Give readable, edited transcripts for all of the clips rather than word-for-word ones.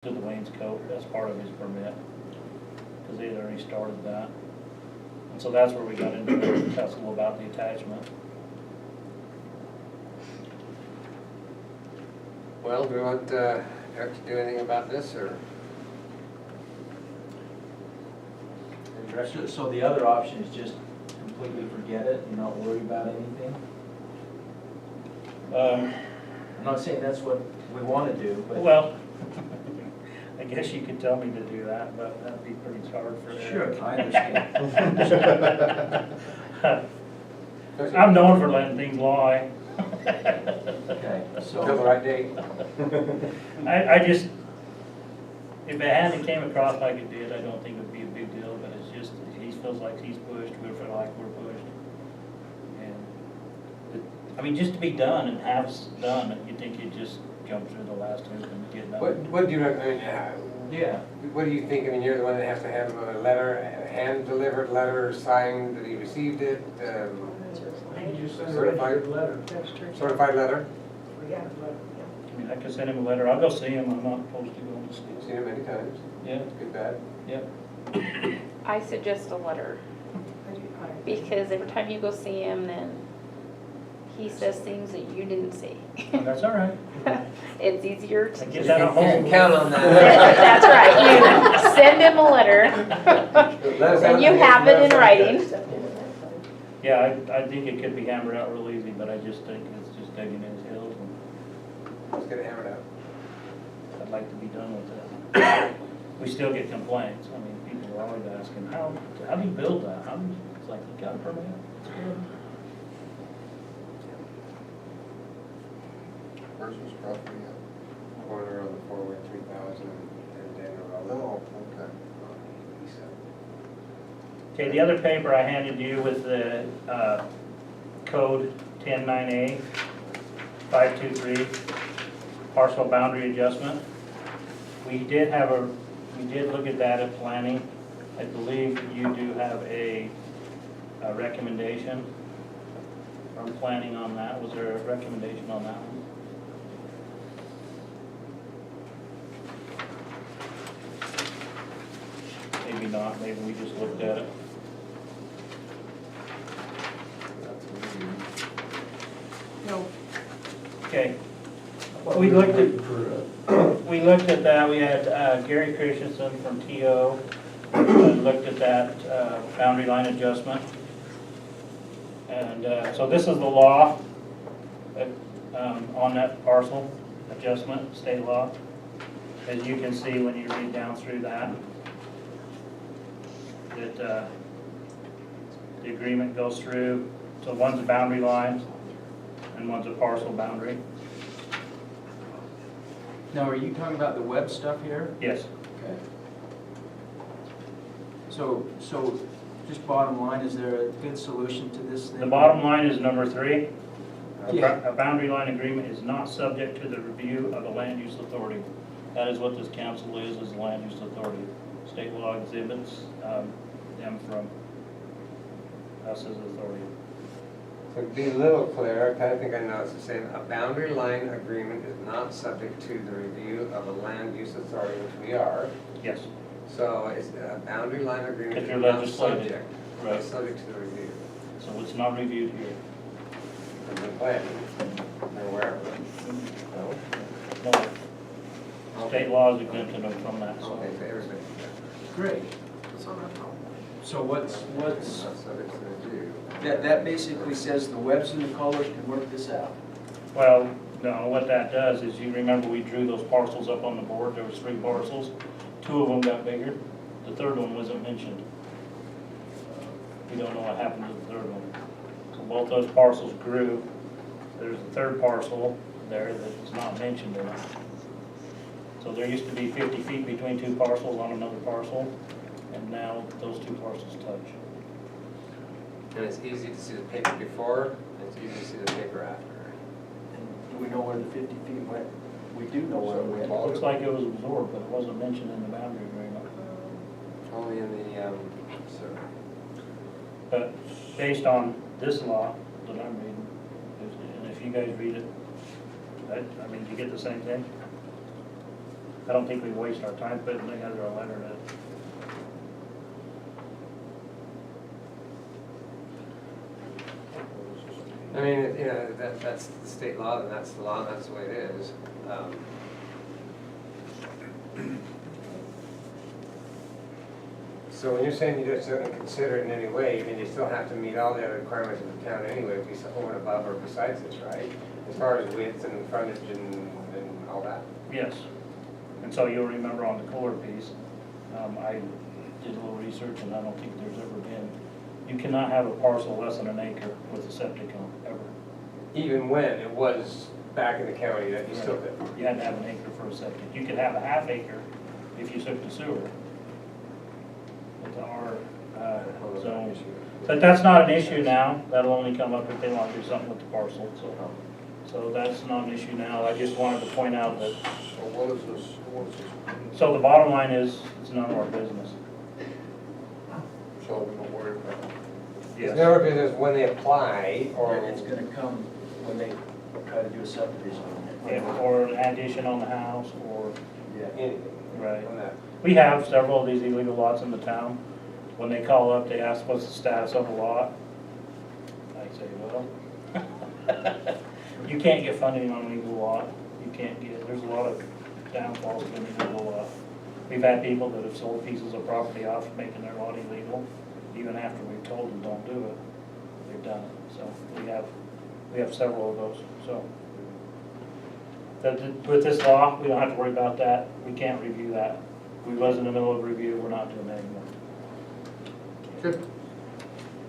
to the wainscot as part of his permit, because they had already started that. And so that's where we got into the tussle about the attachment. Well, do we want Eric to do anything about this, or? So the other option is just completely forget it and not worry about anything? I'm not saying that's what we want to do, but. Well, I guess you could tell me to do that, but that'd be pretty hard for Eric. Sure, I understand. I'm known for letting things lie. Okay, Till the so, right date. I just, if it hadn't came across like it did, I don't think it would be a big deal, but it's just, he feels like he's pushed, we feel like we're pushed. And, I mean, just to be done and have it done, you think you'd just jump through the last hoop and get done. What do you, I mean, yeah, what do you think? I mean, you're the one that has to have a letter, a hand-delivered letter signed that he received it, certified letter? I mean, I could send him a letter, I'll go see him, I'm not supposed to go to see him. Seen him many times, Yeah, good, bad. yep. I suggest a letter, because every time you go see him, then he says things that you didn't see. That's all right. It's easier I to guess just. that You a can whole. count on that. That's right, you send him a letter, and you have it in writing. Yeah, I think it could be hammered out real easy, but I just think it's just digging his heels, and Let's get it hammered out. I'd like to be done with that. We still get complaints, I mean, people are always asking, how do you build that? How do you, it's like, you got a permit? It's good. Where's this property at? Corner of the 4-way 3000 and Daniel Road. Oh, okay. Okay, the other paper I handed you with the code 109A 523 parcel boundary adjustment. We did look at that at planning. I believe you do have a recommendation from planning on that. Was there a recommendation on that one? Maybe not, maybe we just looked at it. No. Okay. We looked at that, we had Gary Christensen from TO, looked at that boundary line adjustment. And so this is the law on that parcel adjustment, state law. As you can see when you read down through that, that the agreement goes through, so one's a boundary line and one's a parcel boundary. now are you talking about the web stuff here? Yes. Okay. So just bottom line, is there a good solution to this thing? The bottom line is number 3. Yeah. A boundary line agreement is not subject to the review of the land use authority. That is what this council is the land use authority. State law exhibits them from us as authority. So to be a little clearer, I think I know it's saying a boundary line agreement is not subject to the review of a land use authority, which we are. Yes. So it's a boundary line agreement Because is you're not legislated. subject. Right. Not subject to the review. So it's not reviewed here. From the plan, they're aware of it. No? No. State law is exempted them from that. So. Okay, so everybody. Great. So what's, Not subject to the review. that basically says the Webs and the Colors can work this out. Well, no, what that does is, you remember we drew those parcels up on the board. There was 3 parcels. 2 of them got bigger. The third one wasn't mentioned. We don't know what happened to the third one. So both those parcels grew. There's a third parcel there that's not mentioned in it. So there used to be 50 feet between 2 parcels on another parcel, and now those 2 parcels touch. And it's easy to see the paper before, and it's easy to see the paper after. And do we know where the 50 feet went? We do know where it It went. looks like it was absorbed, but it wasn't mentioned in the boundary agreement. Only in the survey. But based on this law that I'm reading, and if you guys read it, I mean, you get the same thing? I don't think we waste our time putting together a letter to. I mean, you know, that's the state law, and that's the law, and that's the way it is. So when you're saying you just don't consider it in any way, I mean, you still have to meet all the other requirements of the town anyway, over and above or besides this, right? As far as width and frontage and all that. Yes. And so you'll remember on the Kohler piece, I did a little research and I don't think there's ever been, you cannot have a parcel less than an acre with a septic on, ever. Even when it was back in the county, that you still could. You had to have an acre for a septic. You could have a half acre if you took the sewer. With our zone. But that's not an issue now. That'll only come up if they want to do something with the parcel, so that's not an issue now. I just wanted to point out that, So what is this? so the bottom line is, it's none of our business. So we don't worry about it. It's Yes. never business when they apply, or. And it's gonna come when they try to do a subdivision. Or an addition on the house, or, Anything right. on that. We have several of these illegal lots in the town. When they call up, they ask what's the status of a lot. I say, well, you can't get funding on an illegal lot. You can't get, there's a lot of downfalls of an illegal lot. We've had people that have sold pieces of property off making their lot illegal. Even after we've told them don't do it, they've done it. So we have several of those, so. With this law, we don't have to worry about that. We can't review that. We was in the middle of review, we're not doing that anymore. Good.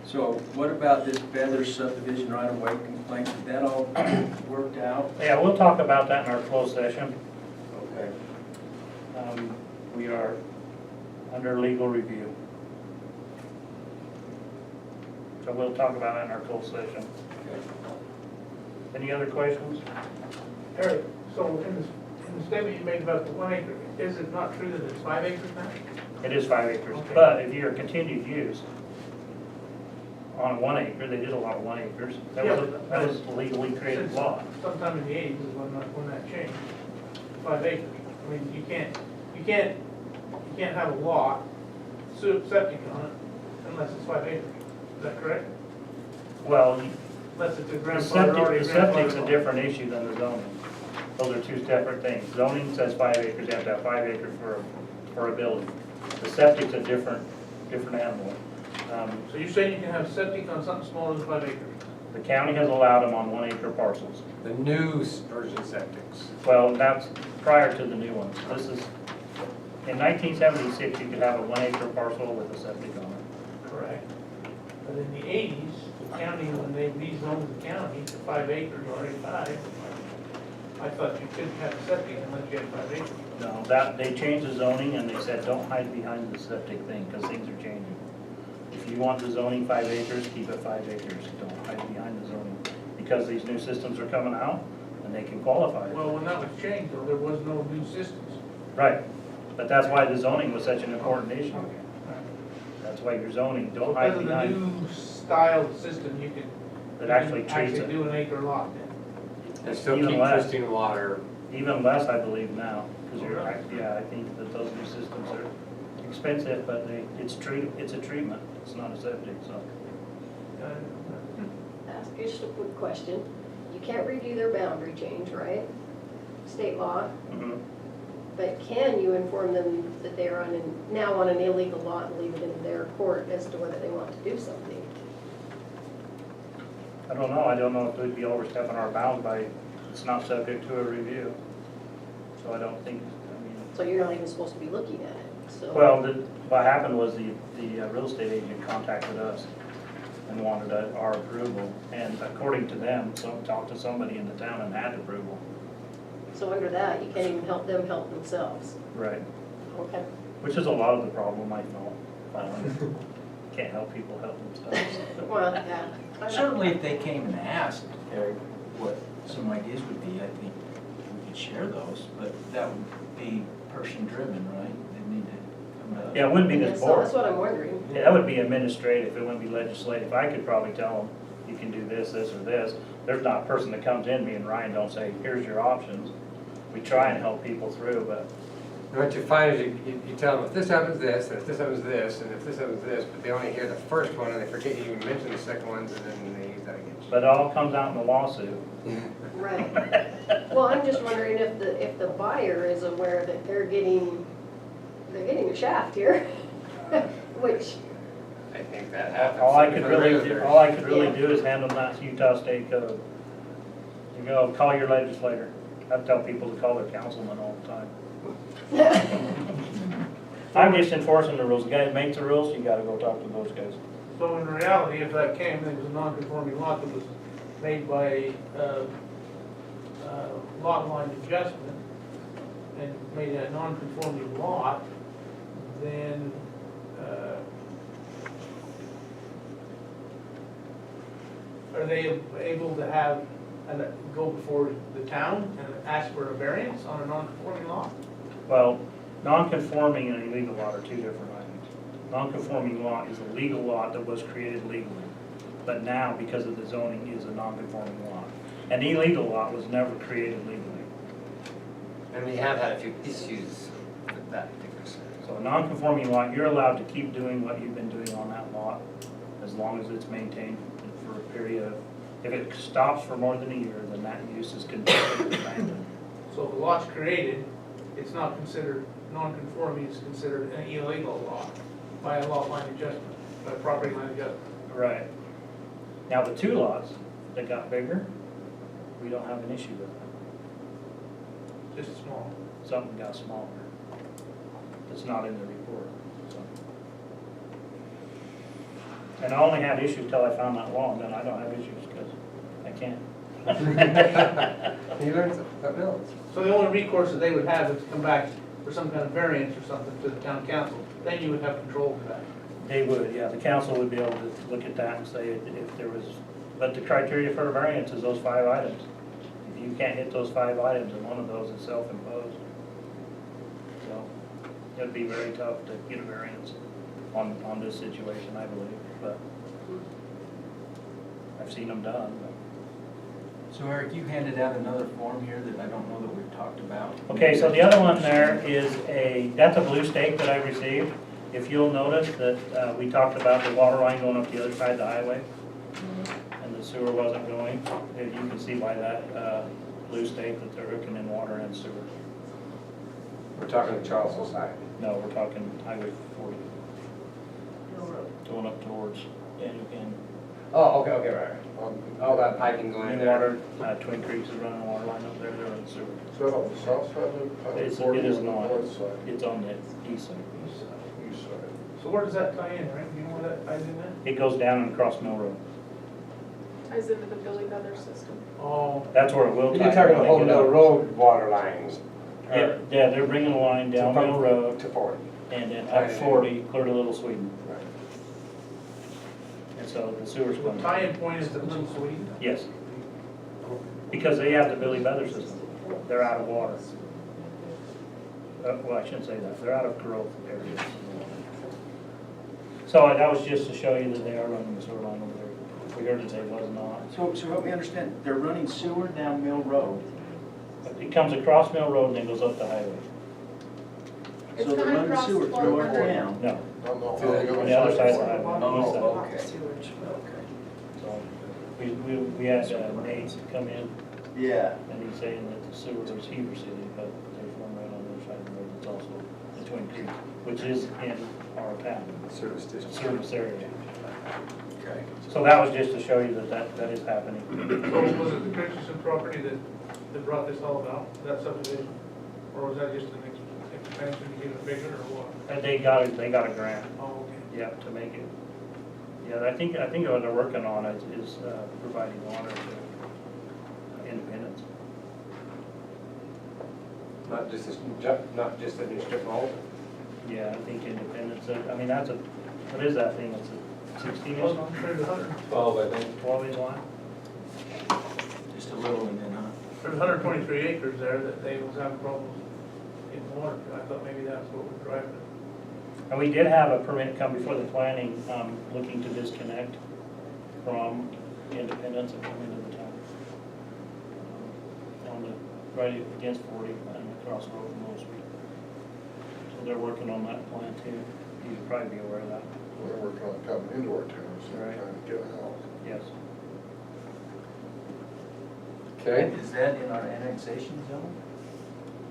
So what about this Beather subdivision right-of-way complaint? Did that all worked out? Yeah, we'll talk about that in our closed session. Okay. We are under legal review. So we'll talk about it in our closed session. Any other questions? Eric, so in the statement you made about the 1 acre, is it not true that it's 5 acres now? It is 5 acres, Okay. but if you're continued use on 1 acre, they did a lot of 1 acres. That was a legally created Since law. Sometime in the 80s is when that changed, 5 acres. I mean, you can't have a lot, septic on it, unless it's 5 acres. Is that correct? Well, Unless it's a the grandfather, already septic's a grandfathered. different issue than the zoning. Those are two separate things. Zoning says 5 acres, you have to have 5 acres for a building. The septic's a different animal. So you're saying you can have septic on something smaller than 5 acres? The county has allowed them on 1 acre parcels. The new version septics. Well, that's prior to the new ones. This is, in 1976, you could have a 1 acre parcel with a septic on it. Correct. But in the 80s, the county, when they rezoned the county to 5 acres, already 5, I thought you couldn't have a septic unless you had 5 acres. No, they changed the zoning and they said, don't hide behind the septic thing, because things are changing. If you want the zoning 5 acres, keep it 5 acres. Don't hide behind the zoning. Because these new systems are coming out and they can qualify. Well, when that was changed, though, there was no new systems. Right, but that's why the zoning was such an important issue. That's why your zoning, don't hide Because of the behind, new style system, you could that actually treats it. do an acre lot then. And still Even keep less. twisting water. Even less, I believe now, because Oh, really? yeah, I think that those new systems are expensive, but it's a treatment, it's not a septic, so. Ask just a quick question. You can't review their boundary change, right? State law, Mhm. but can you inform them that they are now on an illegal lot and leave it in their court as to whether they want to do something? I don't know if we'd be overstepping our bounds by, it's not subject to a review. So I don't think, So you're not even supposed to be looking at it, so. well, what happened was the real estate agent contacted us and wanted our approval, and according to them, talked to somebody in the town and had approval. So under that, you can't even help them help themselves. Right. Okay. Which is a lot of the problem, I know. Can't help people help themselves. Well, yeah. Certainly if they came and asked, Eric, what some ideas would be, I think we could share those, but that would be person driven, right? They need to come to us. Yeah, it wouldn't be this So board. that's what I'm wondering. Yeah, that would be administrative, it wouldn't be legislative. I could probably tell them, you can do this, this, or this. There's not a person that comes in, me and Ryan don't say, here's your options. We try and help people through, but And what you find is you tell them, if this happens this, and if this happens this, and if this happens this, but they only hear the first one, and they forget you even mentioned the second ones, and then they use that against you. But it all comes out in the lawsuit. Right. Well, I'm just wondering if the buyer is aware that they're getting a shaft here, which, I think that happens. All I could For the really do, realtors. all I could really Yeah. do is hand them that Utah State Code. You go, call your legislator. I tell people to call their councilman all the time. I'm just enforcing the rules. The guy that makes the rules, you gotta go talk to those guys. So in reality, if that came, it was a non-conforming lot that was made by lot line adjustment and made a non-conforming lot, then are they able to have, go before the town and ask for a variance on a non-conforming lot? Well, non-conforming and illegal lot are two different items. Non-conforming lot is a legal lot that was created legally, but now, because of the zoning, is a non-conforming lot. An illegal lot was never created legally. And we have had a few issues with that particular scenario. So a non-conforming lot, you're allowed to keep doing what you've been doing on that lot as long as it's maintained for a period of, if it stops for more than a year, then that use is considered abandoned. So if the lot's created, it's not considered, non-conforming is considered an illegal lot by a lot line adjustment, by a property line adjustment. Right. Now, the two lots that got bigger, we don't have an issue with that. Just small. Something got smaller. It's not in the report, so. And I only had issues till I found that law, and then I don't have issues because I can't. You learn something else. So the only recourse that they would have is to come back for some kind of variance or something to the town council. Then you would have control of that. They would, yeah, the council would be able to look at that and say if there was, but the criteria for a variance is those 5 items. If you can't hit those 5 items, and one of those is self-imposed. So, it'd be very tough to get a variance on this situation, I believe, but I've seen them done, but. So Eric, you handed out another form here that I don't know that we've talked about. Okay, so the other one there is that's a blue stake that I received. If you'll notice that we talked about the water line going up the other side of the highway, and the sewer wasn't going, and you can see by that blue stake that they're hooking in water and sewer. We're talking the Charleston side. No, we're talking Highway 40. Going up towards Daniel Canyon. Oh, okay, right. All that piping going in New there. water, Twin Creeks is running a water line up there, they're in sewer. Is that on the south side of Highway It 40 is or the not, north side? it's on the east side. East side. So where does that tie in, right? Do you know where that ties in at? It goes down and across Mill Road. Ties into the Billy Feather system. Oh, That's where it will tie. You're talking the when they whole get Mill up. Road water lines. Yeah, yeah, they're bringing a line down Mill Road To 40. and then up 40, clear to Little Sweden. Right. And so the sewer's the going. tie-in point is the Little Sweden? Yes. Because they have the Billy Feather system. They're out of water. Well, I shouldn't say that. They're out of growth areas. So that was just to show you that they are running the sewer line over there. We heard that they was not. So help me understand, they're running sewer down Mill Road. It comes across Mill Road and then goes up the highway. It's So they're coming running across sewer through our 400. town. No, No, no, on the other side of the highway. Oh, east side. okay. Sewage. So we had Nate come in Yeah. and he's saying that the sewer is Heber City, but there's one right on the other side of the road that's also the Twin Creeks, which is in our town, Service district. service area. Okay. So that was just to show you that is happening. So was it the Christensen property that brought this all about, that subdivision? Or was that just an expansion to get it bigger or what? And they got a grant, Oh, okay. yeah, to make it. Yeah, I think what they're working on is providing water to Independence. Not just a new strip mall? Yeah, I think Independence, I mean, that's what is that thing? It's a 16 inch line? There's 100, 12 inch line? Just a little and then, huh? there's 123 acres there that they was having problems in water. I thought maybe that's what was driving it. And we did have a permit come before the planning, looking to disconnect from Independence and come into the town. On the, right against 40 and across the road from Little Street. because they're working on that plan too. You'd probably be aware of that. We're working on coming into our town, so we're Right. trying to get out. Yes. Okay. Is that in our annexation zone?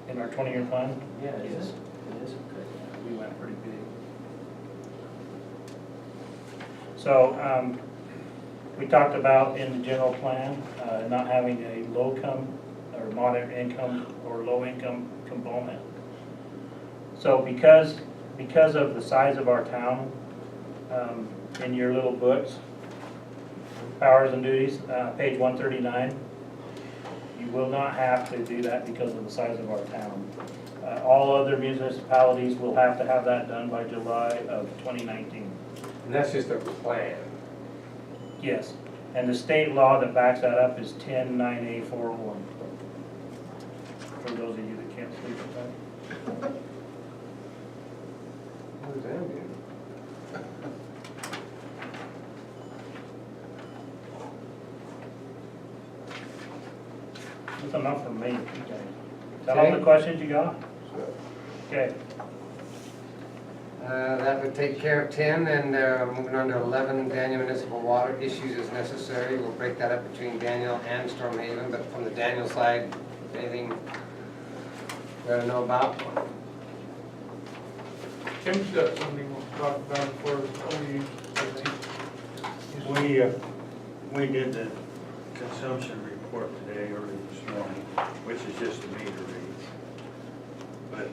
In our 20-year plan, Yeah, it Yes. is. It is, okay. we went pretty big. So, we talked about in the general plan, not having a low income or moderate income or low income component. So because of the size of our town, in your little books, powers and duties, page 139, you will not have to do that because of the size of our town. All other municipalities will have to have that done by July of 2019. And that's just a plan. Yes, and the state law that backs that up is 109A401. For those of you that can't sleep at night. What does that mean? That's enough from me. Okay. Is that all the questions you got? So, Okay. That would take care of 10, and moving on to 11, Daniel municipal water issues as necessary. We'll break that up between Daniel and Storm Haven, but from the Daniel side, anything you gotta know about? Tim's got something we'll talk about for overuse, I think. We did the consumption report today, early this morning, which is just the meter reads. But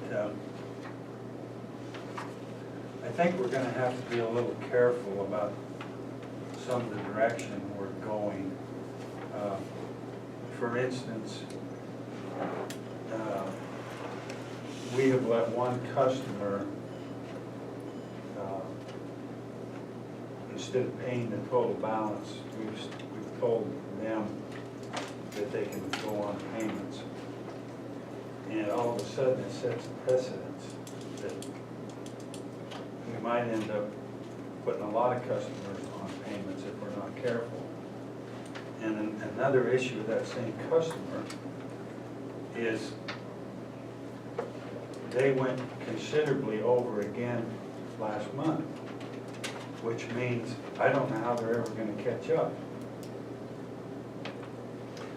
I think we're gonna have to be a little careful about some of the direction we're going. For instance, we have let one customer, instead of paying the total balance, we've told them that they can go on payments. And all of a sudden, it sets a precedence that we might end up putting a lot of customers on payments if we're not careful. And then another issue with that same customer is they went considerably over again last month, which means I don't know how they're ever gonna catch up.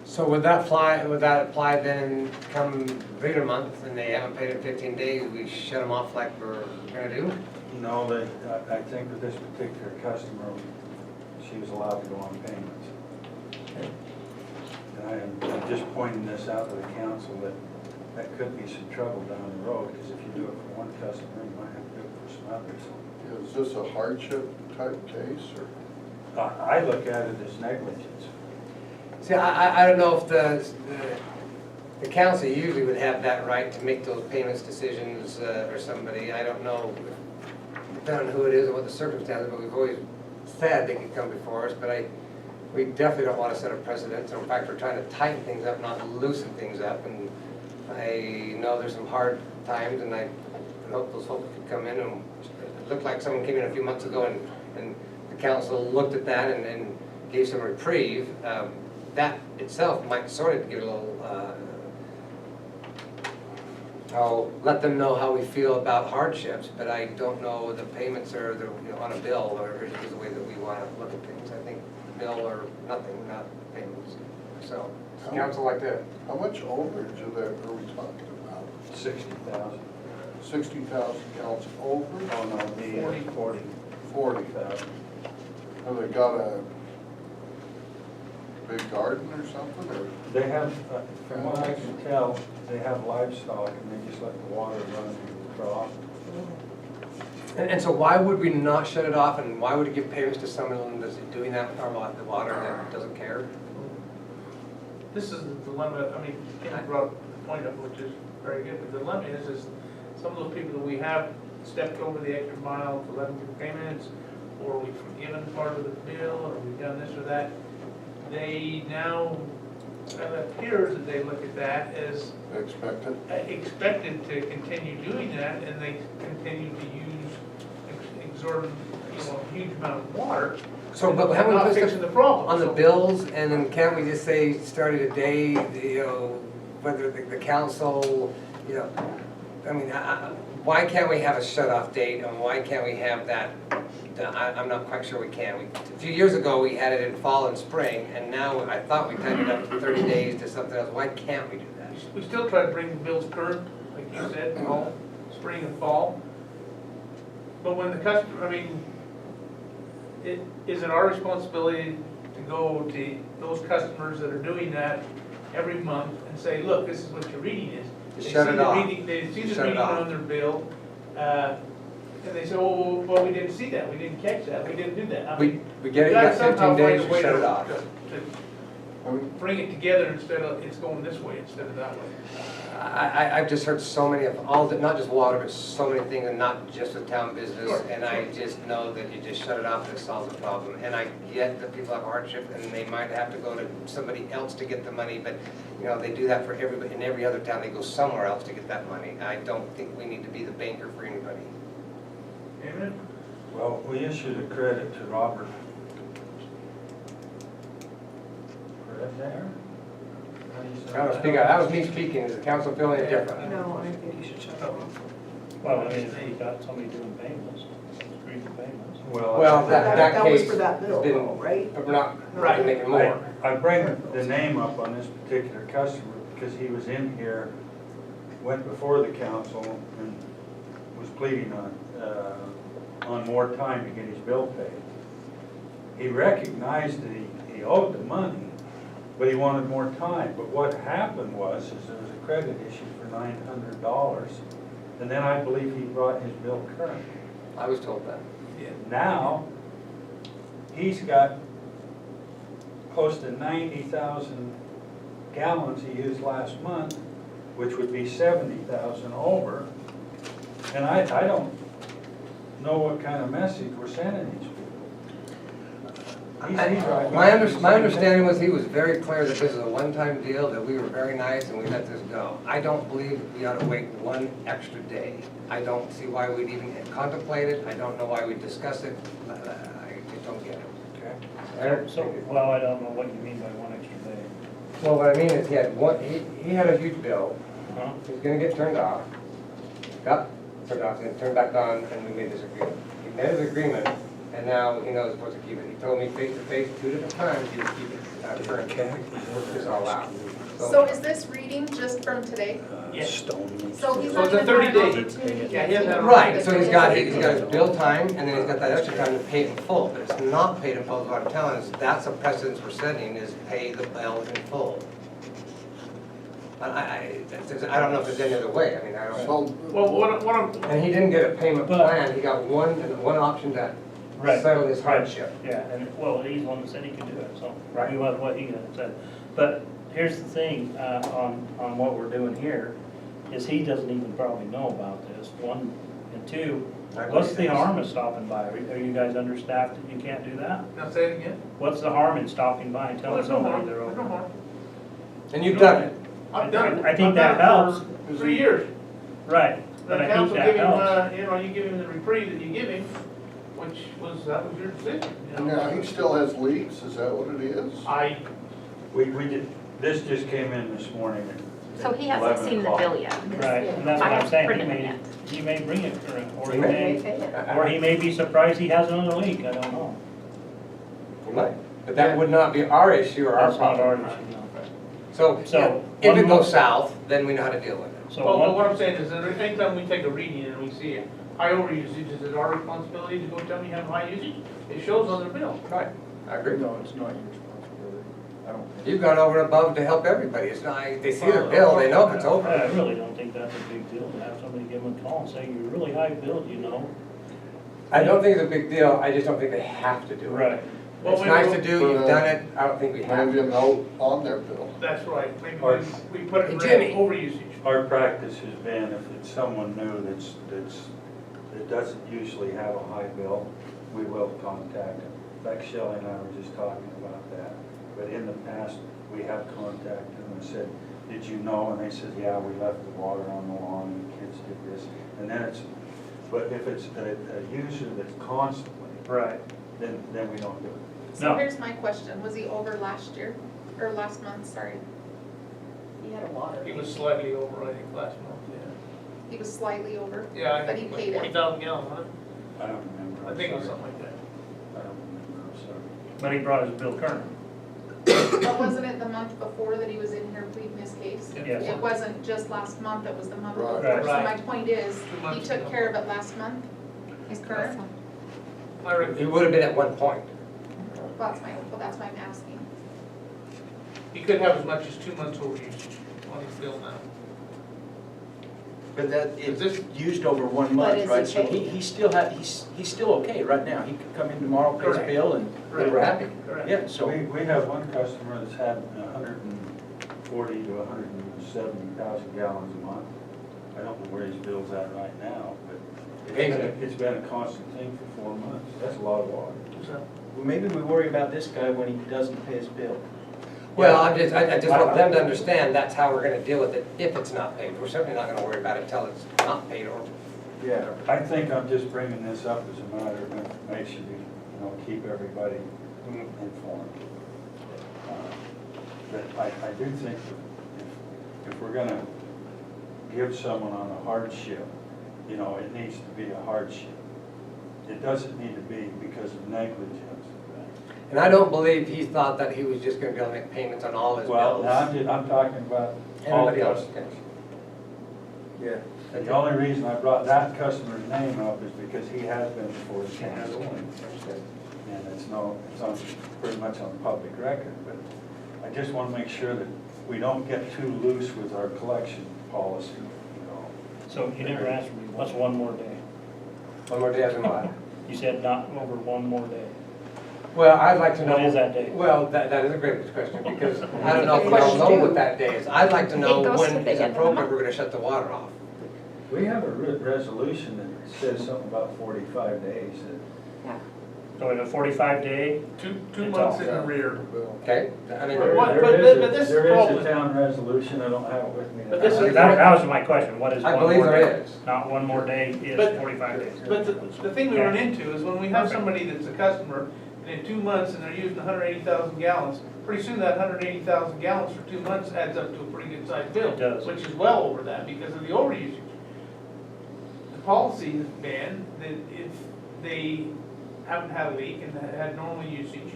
So would that apply then come reader month and they haven't paid in 15 days, we shut them off like we're gonna do? No, I think with this particular customer, she was allowed to go on payments. And I'm just pointing this out to the council that could be some trouble down the road, because if you do it for one customer, you might have to do it for some others. is this a hardship type case, or? I look at it as negligence. See, I don't know if the council usually would have that right to make those payments decisions, or somebody, I don't know, depending on who it is and what the circumstances, but we've always said they can come before us, but we definitely don't want to set a precedent. In fact, we're trying to tighten things up, not loosen things up, and I know there's some hard times, and I hope those folks could come in, and it looked like someone came in a few months ago, and the council looked at that and gave some reprieve. That itself might sort of give a little, I'll let them know how we feel about hardships, but I don't know the payments are on a bill, or is the way that we want to look at things. I think bill or nothing, not payments. So, does the council like that? How much overage are we talking about? 60,000. 60,000 gallons over? Oh, no, the 40. 40,000. Have they got a big garden or something, or? They have, from what I can tell, they have livestock and they just let the water run through the trough. And so why would we not shut it off, and why would it give payments to someone that's doing that, or the water that doesn't care? This is the dilemma, I mean, Ken brought the point up, which is very good, but the dilemma is some of those people that we have stepped over the extra mile to let them do payments, or we've forgiven part of the bill, or we've done this or that, they now, it appears that they look at that as Expected? expected to continue doing that, and they continue to use exorbitant, huge amount of water. So, but and haven't we not put fixing stuff the problem. on the So- bills, and then can't we just say, starting today, whether the council, I mean, why can't we have a shut-off date, and why can't we have that? I'm not quite sure we can. A few years ago, we had it in fall and spring, and now I thought we tightened it up to 30 days to something else. Why can't we do that? We still try to bring the bills current, like you said, fall, spring and fall. But when the customer, I mean, is it our responsibility to go to those customers that are doing that every month and say, look, this is what your reading is? Just They shut see it the off. reading- They see Just the shut it reading off. on their bill, and they say, oh, well, we didn't see that, we didn't catch that, we didn't do that. I mean, We get it, you gotta got somehow 15 days, find a you way shut to- it off. to bring it together instead of, it's going this way instead of that way. I've just heard so many of all, not just water, but so many things, and not just with town business. Sure, And I just know that you just shut it off and it solves the problem. And I get that people have hardship and they might have to go to somebody else to get the money, but, you know, they do that for everybody, in every other town, they go somewhere else to get that money. I don't think we need to be the banker for anybody. Amen? Well, we issued a credit to Robert. Right there? How do you say I don't that? speak, that was me speaking, is the council feeling different? No, I think you should shut it off. Well, I mean, if you got somebody doing payments, agree to payments. Well, that That was case for that bill, has been- though, right? But we're not Right. making more. I bring the name up on this particular customer because he was in here, went before the council and was pleading on more time to get his bill paid. He recognized that he owed the money, but he wanted more time. But what happened was, is there was a credit issue for $900, and then I believe he brought his bill current. I was told that. Now, he's got close to 90,000 gallons he used last month, which would be 70,000 over. And I don't know what kind of message we're sending these people. He's right. My understanding was he was very clear that this is a one-time deal, that we were very nice and we let this go. I don't believe we ought to wait one extra day. I don't see why we'd even contemplate it, I don't know why we'd discuss it, I just don't get it. Well, I don't know what you mean by one extra day. Well, what I mean is he had one, he had a huge bill, Huh? he was gonna get turned off, got turned off, and turned back on, and we made this agreement. He made his agreement, and now he knows what to keep it. He told me face to face 2 different times he would keep it current, work this all out. So is this reading just from today? Yes. So he's So not it's a even 30 had day. an opportunity. Yeah, he hasn't had a- Right, so he's got his bill time, and then he's got that extra time to pay it in full, but it's not paid in full, is what I'm telling us, that's a precedence we're setting, is pay the bill in full. I don't know if there's any other way, I mean, I don't, So, Well, what I'm, and he didn't get a payment But- plan, he got one option to Right. settle his hardship. Yeah, and, well, he's the one that said he could do it, so. Right. We went what he had said. But here's the thing, on what we're doing here, is he doesn't even probably know about this, one, and two, what's the harm of stopping by? Are you guys understaffed that you can't do that? now say it again. What's the harm in stopping by and Well, telling there's no somebody harm, they're there's no over? harm. And you've done it. I've done it. I think I've that done it helps. for 3 years. Right, The but I think council that give him, helps. you give him the reprieve that you give him, which was, that was your decision. you know. now, he still has leaks, is that what it is? We did, this just came in this morning at So he hasn't 11 seen the o'clock. bill yet. Right, and that's I what I'm haven't saying, printed it he may bring it current, or he He May may, pay it. or he may be surprised he has another leak, I don't know. You might. But that would not be our issue or our That's not our problem. issue, no. So, So, if one it more- goes south, then we know how to deal with it. So Well, but one, what I'm saying is that anytime we take a reading and we see high overusage, is it our responsibility to go tell me you have high usage? It shows on their bill. Right, I agree. No, it's not your responsibility. I don't think. You've gone over and above to help everybody. It's not, they see their bill, they know if it's I over. really don't think that's a big deal to have somebody give them a call and say, you're really high billed, you know? I don't think it's a big deal, I just don't think they have to do it. Right. Well, It's we nice will- to do, you've done it, I don't think we have Maybe a to. note on their bill. That's right, maybe Or- we put it in Hey, red, Jimmy. overusage. Our practice has been, if it's someone new that doesn't usually have a high bill, we will contact them. In fact, Shelley and I were just talking about that. But in the past, we have contacted them and said, did you know? And they said, yeah, we left the water on the lawn and the kids did this. And then but if it's a user that's constantly, Right. then we don't do it. So No. here's my question, was he over last year, or last month, sorry? He had a water. He was slightly over, I think, last month, yeah. He was slightly over, Yeah, I but he think paid like it. 20,000 gallons, wasn't it? I don't remember. I I'm think it was sorry. something like that. I don't remember, I'm sorry. But he brought his bill current. But wasn't it the month before that he was in here pleading his case? Yes. It wasn't just last month, it was the month Right. before. So Right. my point is, 2 he months took ago. care of it last month, he's current. I reckon It would have been at one point. Well, that's why I'm asking. he could have as much as 2 months overuse on his bill now. But that, Is it's this- used over 1 But month, is right? he So paid? he's still okay right now. He could come in tomorrow, pay his Correct. bill, and, We're happy. Correct. yeah, so. We have one customer that's had 140 to 170,000 gallons a month. I don't know where his bill's at right now, but it's been a constant thing for 4 months. That's a lot of water. So, Well, maybe we worry about this guy when he doesn't pay his bill. Well, I just want them to understand that's how we're gonna deal with it if it's not paid. We're certainly not gonna worry about it until it's not paid or. Yeah. I think I'm just bringing this up as a matter of information, keep everybody informed. But I do think that if we're gonna give someone on a hardship, it needs to be a hardship. It doesn't need to be because of negligence. And I don't believe he thought that he was just gonna be able to make payments on all his Well, bills. I'm talking about all Everybody else. customers. Yeah. The only reason I brought that customer's name up is because he has been before the council. And it's on pretty much on public record, but I just want to make sure that we don't get too loose with our collection policy, So you never asked me, what's one more day? One more day as in what? You said not over one more day. Well, I'd like to know. What is that date? Well, that is a great question, because I don't know if we all know what that day is. I'd like to know It goes to when the it's end of the appropriate month. we're gonna shut the water off. We have a resolution that says something about 45 days. So in a 45-day, two It's months all- in arrear. Okay? I mean, But what- There is but this there is problem- a town resolution, I don't have it with me. But this is- that was my question, what is I one believe more there day? is. Not one more day is But- 45 days. But the thing we run into is when we have somebody that's a customer, and in 2 months, and they're using 180,000 gallons, pretty soon that 180,000 gallons for 2 months adds up to a pretty good sized bill. It does. Which is well over that because of the overusage. The policy has been that if they haven't had a leak and had normal usage,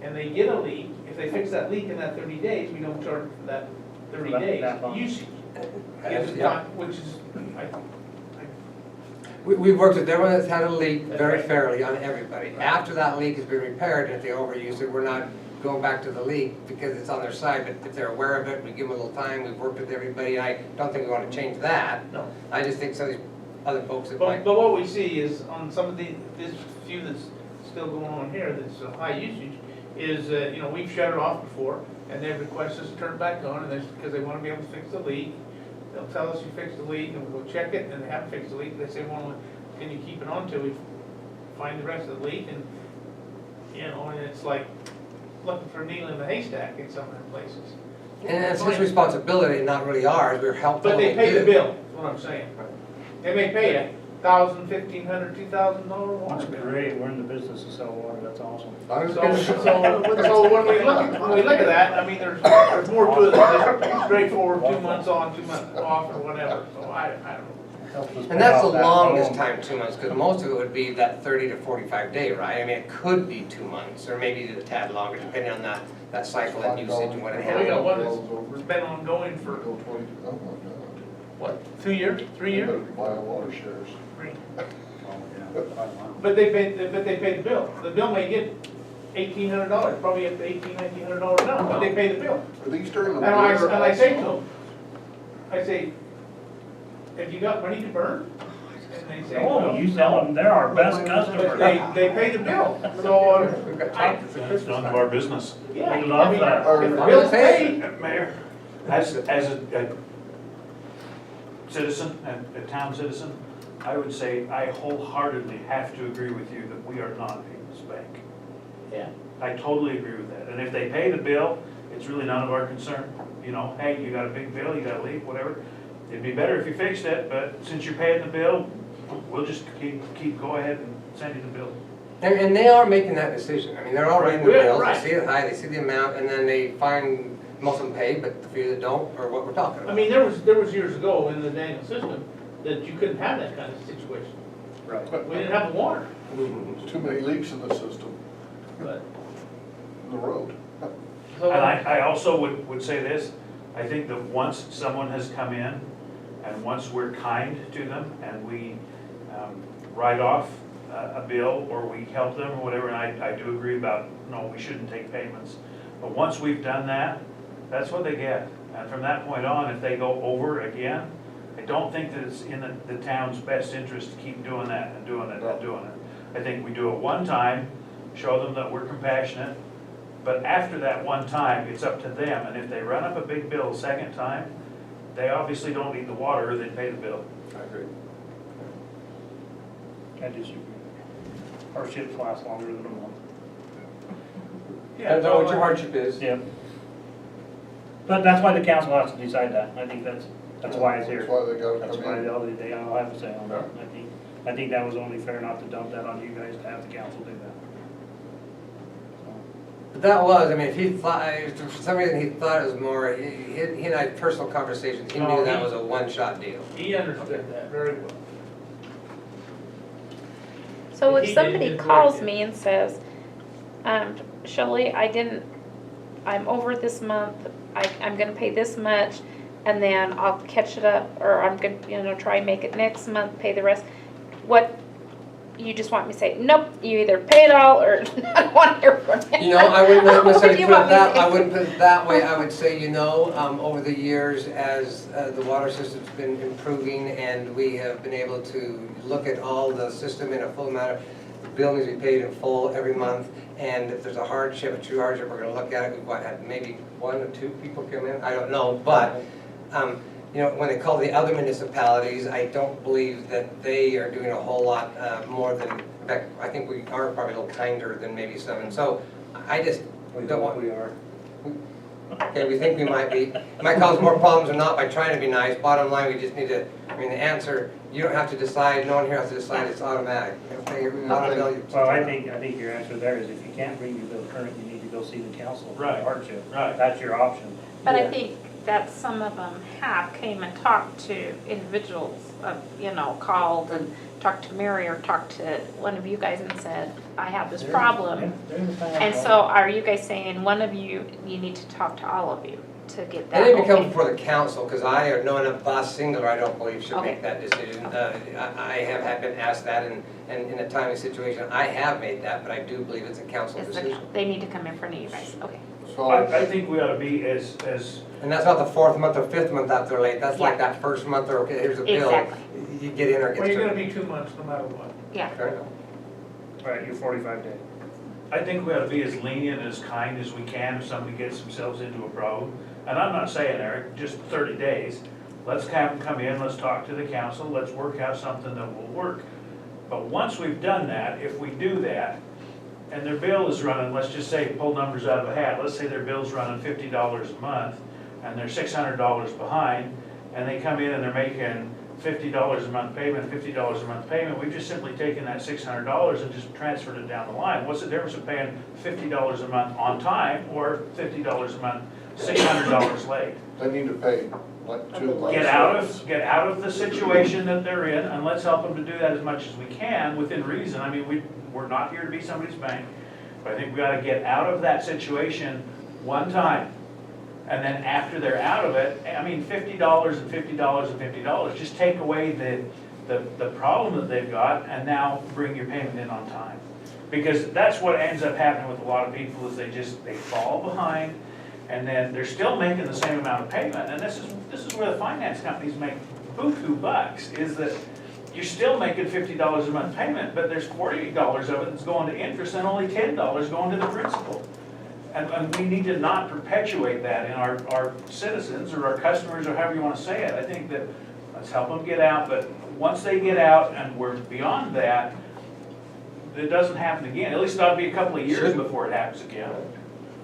and they get a leak, if they fix that leak in that 30 days, we don't charge for that 30 That- days that long. usage. Gives it Yeah. time, which is, We've worked with everyone that's had a leak very fairly on everybody. After that leak has been repaired, and if they overuse it, we're not going back to the leak because it's on their side, but if they're aware of it, we give them a little time, we've worked with everybody, I don't think we want to change that. no. I just think some of these other folks that But, might. but what we see is on some of this few that's still going on here, that's a high usage, is, we've shut it off before, and they request us to turn it back on, and that's because they wanna be able to fix the leak. They'll tell us you fixed the leak, and we'll go check it, and they haven't fixed the leak, they say, well, can you keep it on till we find the rest of the leak, and, and it's like looking for a needle in the haystack in some of the places. And it's his responsibility, not really ours, we're helpful. But they when pay the do. bill, is what I'm saying. They may pay $1,000, $1,500, $2,000 water That's bill. great, we're in the business of selling water, that's awesome. As long as So, it's so, gonna- so when we look at that, I mean, there's more to it than just straightforward 2 months on, 2 months off, or whatever, so I don't know. Helps us And pay that's the off that longest loan. time, 2 months, because most of it would be that 30 to 45 day, right? I mean, it could be 2 months, or maybe a tad longer, depending on that cycle and usage and what it Well, we got has. one that's been ongoing for, Go 20, oh my what, 2 years, 3 God. years? Better buy a water shares. But they pay the bill. The bill may get $1,800, probably up to $1,900 now, but they pay the bill. Are these during the And winter? I say to them, I say, have you got money to burn? And they say, Oh, no. you tell them they're our best But customer. they pay the bill, so, We've got I, chocolates at It's Christmas none of time. our business. yeah, We love I mean, that. if the bill's paid, Mayor, as a citizen, a town citizen, I would say I wholeheartedly have to agree with you that we are not a this bank. yeah. I totally agree with that. And if they pay the bill, it's really none of our concern. Hey, you got a big bill, you got a leak, whatever. It'd be better if you fixed it, but since you're paying the bill, we'll just go ahead and send you the bill. And they are making that decision. I mean, they're all reading the Right, bills, right. they see it high, they see the amount, and then they find most of them pay, but the few that don't are what we're talking I about. mean, there was years ago in the Daniel system, that you couldn't have that kind of situation. Right. We didn't have the water, There's too many leaks in the system, but. in the road. So- And I also would say this, I think that once someone has come in, and once we're kind to them, and we write off a bill, or we help them, or whatever, and I do agree about, no, we shouldn't take payments. But once we've done that, that's what they get. And from that point on, if they go over again, I don't think that it's in the town's best interest to keep doing that and doing it and doing it. I think we do it one time, show them that we're compassionate, but after that one time, it's up to them. And if they run up a big bill a second time, they obviously don't need the water, or they pay the bill. I agree. I disagree. Hardships last longer than a month. Depends on what your hardship is. Yeah. But that's why the council has to decide that. I think that's why it's here. That's why they gotta That's come why in. they all have to say on that. I think that was only fair not to dump that on you guys, to have the council do that. But that was, I mean, if he thought, for some reason he thought it was more, he and I had personal conversations, he knew that was a one-shot deal. He understood that very well. So If if he somebody didn't, calls it's me and says, Shelley, I'm over this month, I'm gonna pay this much, and then I'll catch it up, or I'm gonna, try and make it next month, pay the rest, what, you just want me to say, nope, you either pay it all, or I don't want to hear from you? I wouldn't What necessarily do you put it want me to that, say? I wouldn't put it that way, I would say, over the years, as the water system's been improving, and we have been able to look at all the system in a full manner, the bill needs to be paid in full every month, and if there's a hardship, a true hardship, we're gonna look at it. We've had maybe 1 or 2 people come in, I don't know, but, when they call the other municipalities, I don't believe that they are doing a whole lot more than, in fact, I think we are probably a little kinder than maybe some, and so I just don't want. We are. Okay, we think we might be. It might cause more problems than not by trying to be nice. Bottom line, we just need to, the answer, you don't have to decide, no one here has to decide, it's automatic. Okay, we want to tell you. Well, I think your answer there is if you can't bring your bill current, you need to go see the council for Right. hardship. Right. That's your option. But I think that some of them came and talked to individuals, called and talked to Mary or talked to one of you guys and said, I have this problem. And so are you guys saying one of you need to talk to all of you to get that? They didn't come okay? before the council, because I, or no one of us singular, I don't believe should Okay. make that decision. I have been asked that, and in a timely situation, I have made that, but I do believe it's a council It's decision. they need to come in front of you guys, okay. So, I think we ought to be as And that's not the 4th month or 5th month after they're late, that's like that first month, or, okay, here's a bill. Exactly. You get in or get Well, you're gonna turned. be 2 months no matter what. Yeah. Okay. Right, your 45 day. I think we ought to be as lenient and as kind as we can if somebody gets themselves into a problem. And I'm not saying, Eric, just 30 days. Let's have them come in, let's talk to the council, let's work out something that will work. But once we've done that, if we do that, and their bill is running, let's just say, pull numbers out of a hat, let's say their bill's running $50 a month, and they're $600 behind, and they come in and they're making $50 a month payment, $50 a month payment, we've just simply taken that $600 and just transferred it down the line. What's the difference of paying $50 a month on time or $50 a month, $600 late? they need to pay like 2 months. Get out of the situation that they're in, and let's help them to do that as much as we can within reason. I mean, we're not here to be somebody's bank, but I think we ought to get out of that situation one time. And then after they're out of it, I mean, $50 and $50 and $50, just take away the problem that they've got, and now bring your payment in on time. Because that's what ends up happening with a lot of people, is they fall behind, and then they're still making the same amount of payment. And this is where the finance companies make buku bucks, is that you're still making $50 a month payment, but there's $48 of it that's going to interest and only $10 going to the principal. And we need to not perpetuate that in our citizens or our customers, or however you want to say it. I think that let's help them get out, but once they get out and we're beyond that, it doesn't happen again. At least it ought to be a couple of years before it happens again.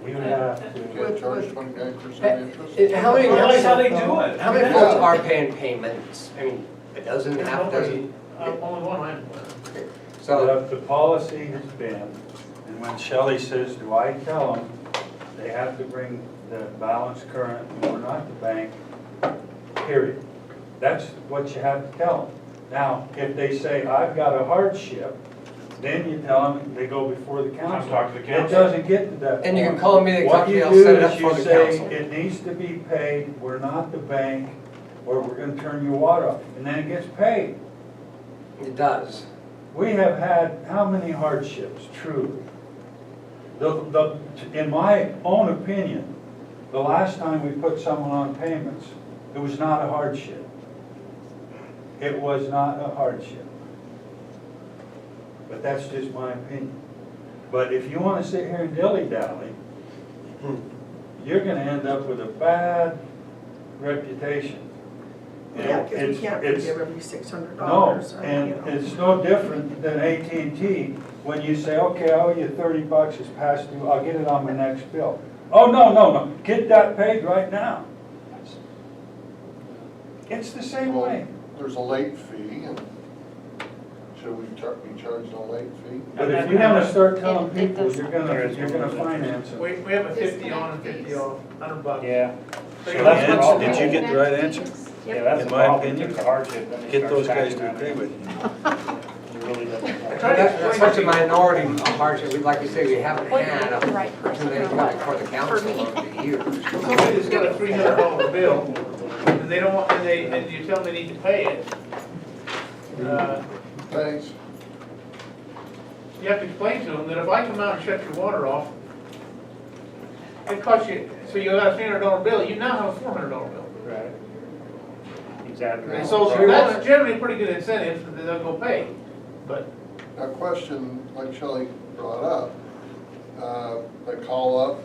We would have. You can't charge 29% interest. How many, That's how they do it. how many Yeah. folks are paying payments? I mean, a dozen, half a dozen? Only one I'm. So, The policy has been, and when Shelley says, do I tell them, they have to bring the balance current, and we're not the bank, period. That's what you have to tell them. Now, if they say, I've got a hardship, then you tell them, they go before the council. talk to the It council. doesn't get to that point. And you can call me, they What talk to you me, I'll do set it up is for you the say, council. it needs to be paid, we're not the bank, or we're gonna turn your water off, and then it gets paid. It does. We have had how many hardships, truly? In my own opinion, the last time we put someone on payments, it was not a hardship. It was not a hardship. But that's just my opinion. But if you wanna sit here and dilly-dally, you're gonna end up with a bad reputation. Yeah, because we It's- can't it's- forgive every $600. No, and it's no different than AT&T, when you say, okay, I owe you $30, it's past due, I'll get it on my next bill. Oh, no, get that paid right now. It's the same Well, way. there's a late fee, and should we be charged a late fee? But if you wanna start telling It people does. you're There is gonna one. finance them. We have a 50 on and Disconnect 50 off, $100. Yeah. So So that's the problem. Did you get the right answer? Yeah, that's In the my problem. opinion, It's a hardship. then they Get start those guys taxing to on agree it. with you. It really doesn't. That's such a minority of hardship, like you say, we haven't Wait, had the right too person many or come what? before the For council me. over the years. Somebody's got a $300 bill, and they don't want, and you tell them they need to pay it. Thanks. You have to explain to them that if I come out and shut your water off, it costs you, so you got a $300 bill, you now have a $400 bill. Right. Exactly. And so that's generally a pretty good incentive that they'll go pay, but A question like Shelley brought up, they call up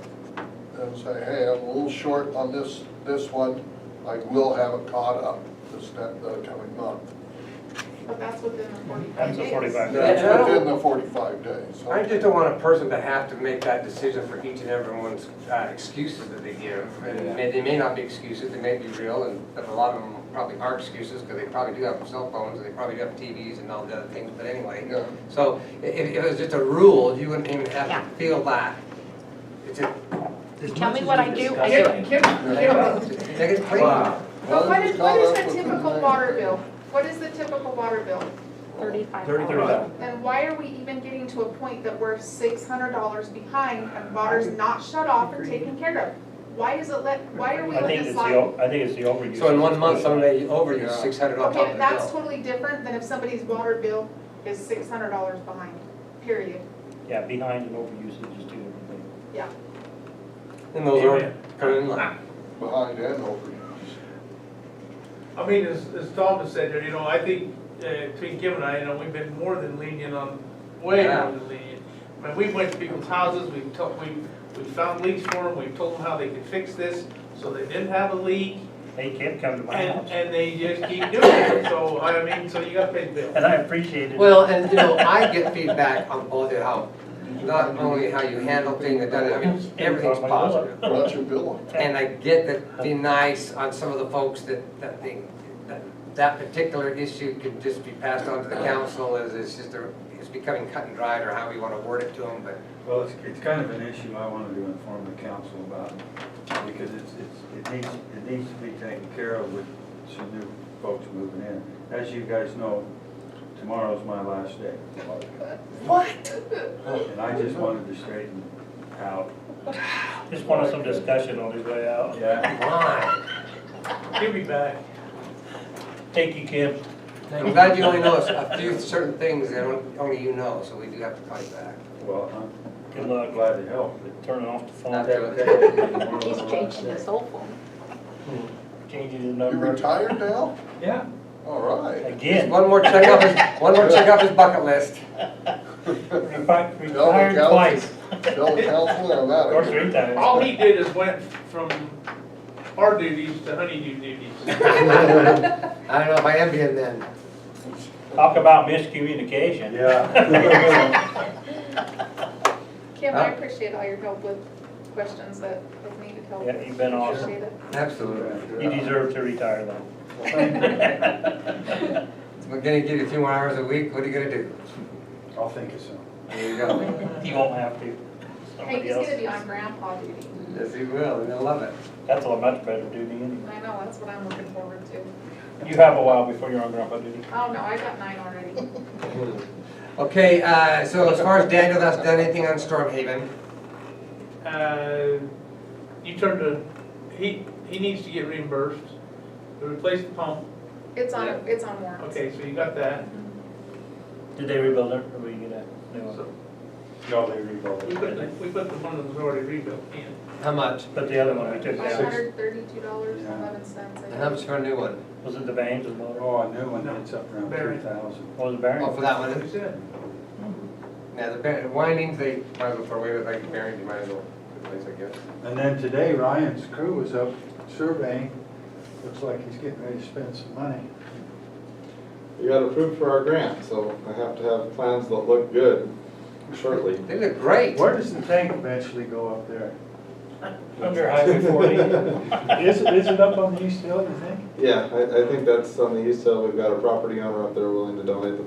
and say, hey, I'm a little short on this one, I will have it caught up the coming month. But that's within the 45 That's days. a 45 Yeah, That's and I don't- within the 45 days. so- I just don't want a person to have to make that decision for each and everyone's excuses that they give. And they may not be excuses, they may be real, and but a lot of them probably are excuses, because they probably do have cell phones, and they probably do have TVs and all the other things, but anyway. Yeah. So if it was just a rule, you wouldn't even have Yeah. to feel that. It's just, As Tell much me as what we I do, discussed I it, do. make it clean. Wow. But Why what don't is, you what call is up the within typical 90 water days? bill? What is the typical water bill? 35. 35. And why are we even getting to a point that we're $600 behind and water's not shut off and taken care of? Why is it why are we I think letting it's it the, slide? I think it's the overuse. So in 1 month, somebody overused Yeah. 600 on top Okay, of the that's bill. totally different than if somebody's water bill is $600 behind, period. Yeah, behind and overuse is just two different things. Yeah. And those are Amen. coming in line. Behind and overuse. I mean, as Thomas said there, I think between Kim and I, we've been more than lenient on, way Yeah. more than lenient. I mean, we went to people's houses, we found leaks for them, we told them how they could fix this, so they didn't have a leak, They can't come to my house. and they just keep doing it, so, I mean, so you gotta pay the bill. And I appreciate it. Well, and I get feedback on both of how, not only how you handle things, I mean, everything's positive. What's your bill? And I get that be nice on some of the folks that that particular issue could just be passed on to the council as it's just it's becoming cut and dried, or how we want to word it to them, but Well, it's kind of an issue I wanted to inform the council about, because it needs to be taken care of with some new folks moving in. As you guys know, tomorrow's my last day. what? And I just wanted to straighten out. Just wanted some discussion on his way out. Yeah. Why? He'll be back. Thank you, Kim. I'm glad you only know a few certain things that only you know, so we do have to fight back. Well, Good I'm luck. glad to help, but Turning off the phone. He's changing his whole phone. Changing his You number. retired now? Yeah. All right. Again. One more check off his bucket list. Retired twice. Tell the council I'm out Or of here. 3 times. All he did is went from our duties to honeydew duties. I don't know if I am being then. Talk about miscommunication. Yeah. Kim, I appreciate all your help with questions that have needed help. Yeah, you've been awesome. Appreciate it. Absolutely. You deserve to retire though. We're gonna give you a few more hours a week, what are you gonna do? I'll think of some. There you go. You won't have to. Hey, Somebody he's else. gonna be on grandpa duty. Yes, he will, and he'll love it. That's a much better duty anyway. I know, that's what I'm looking forward to. You have a while before you're on grandpa duty. Oh, no, I got 9 already. Okay, so as far as Daniel, that's done anything on Storm Haven? You turned to, he needs to get reimbursed to replace the pump. It's Yeah. on warrants. Okay, so you got that. Did they rebuild it, or will you get a new one? So No, they rebuilt we it. put the one that was already rebuilt in. How much? But the other one we took down, $532.11. And how much for a new one? was it the vanes or the motor? Oh, a new one, No. it's up around Barry. 3,000. What was the bearing? Oh, for that That's what one? he said. Yeah, the windings, they might as well throw away with, like, bearings, you might as well replace, I guess. And then today Ryan's crew was up surveying. Looks like he's getting ready to spend some money. We got approved for our grant, so I have to have plans that look good shortly. They look great. Where does the tank eventually go up there? Under Highway 40. Is it up on the east hill, you think? Yeah, I think that's on the east side. We've got a property owner up there willing to donate the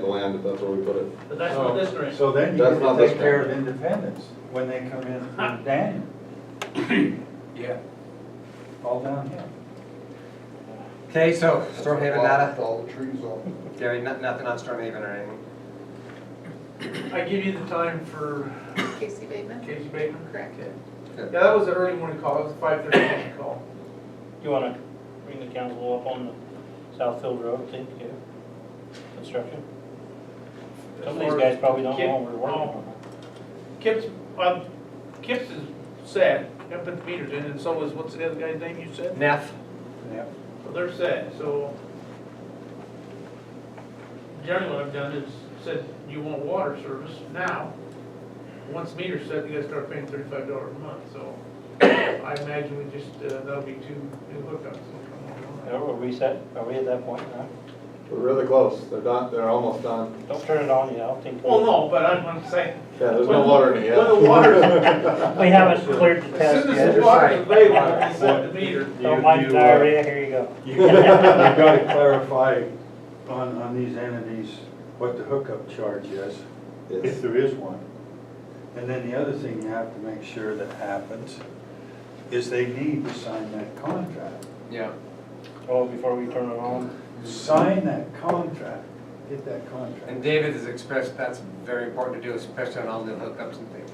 land if that's where we put it. But that's not this grant. So then you That's get not to this take care of grant. Independence when they come in from Daniel. Yeah. All down here. Okay, so Storm Haven data, All the trees off. Gary, nothing on Storm Haven or anything? I give you the time for Casey Bateman? Casey Bateman. Correct. Yeah, that was an early morning call, it was a 5:30 morning call. You wanna bring the council up on the Southfield Road, think, yeah? Construction? Some of these guys probably don't know what we're working on. Kip's is set, got put the meters in, and so is, what's the other guy's name you said? Neff? Yep. So they're set, so generally what I've done is said, you want water service now. Once the meter's set, you gotta start paying $35 a month, so I imagine we just, that'll be 2 new hookups. Are we set? Are we at that point now? We're really close. They're done, they're almost done. Don't turn it on yet, I don't think. Well, no, but I'm saying. Yeah, there's no water in it yet. When the water's, We haven't cleared the as test soon as yet. the water's available, we set the meter. Don't mind the diarrhea, here you go. You've got to clarify on these entities what the hookup charge is, if Yes. there is one. And then the other thing you have to make sure that happens is they need to sign that contract. Yeah. Oh, before we turn it on? Sign that contract, get that And contract. David has expressed that's very important to do, especially on all the hookups and things.